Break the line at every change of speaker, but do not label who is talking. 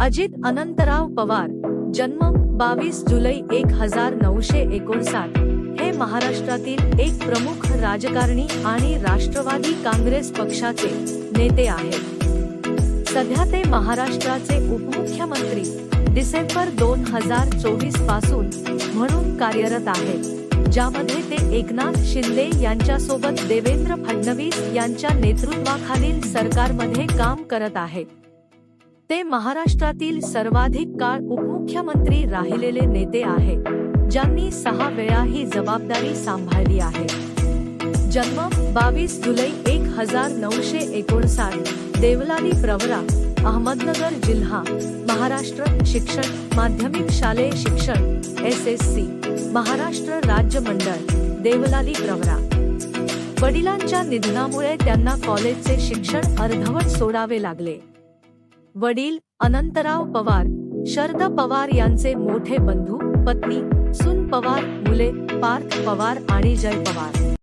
अजित अनंतराव पवार, जन्म 22 जुलै 1959, हे महाराष्ट्रातील एक प्रमुख राजकारणी आणि राष्ट्रवादी काँग्रेस पक्षाचे नेते आहेत। सध्या ते महाराष्ट्राचे उपमुख्यमंत्री डिसेंबर 2024 पासून म्हणून कार्यरत आहेत, ज्यामध्ये ते एकनाथ शिंदे यांच्यासोबत देवेंद्र फडणवीस यांच्या नेतृत्वाखालील सरकारमध्ये काम करत आहेत। ते महाराष्ट्रातील सर्वाधिक काळ उपमुख्यमंत्री राहिलेले नेते आहेत, ज्यांनी 6 वेळा ही जबाबदारी सांभाळली आहे। जन्म 22 जुलै 1959, देवलाली प्रवरा, अहमदनगर जिल्हा, महाराष्ट्र। शिक्षण माध्यमिक शालेय शिक्षण SSC, महाराष्ट्र राज्य मंडळ, देवलाली प्रवरा। वडिलांच्या निधनामुळे त्यांना कॉलेजचे शिक्षण अर्धवट सोडावे लागले। वडील अनंतराव पवार, शरद पवार यांचे मोठे बंधू, पत्नी सून पवार, मुले पार्थ पवार आणि जय पवार।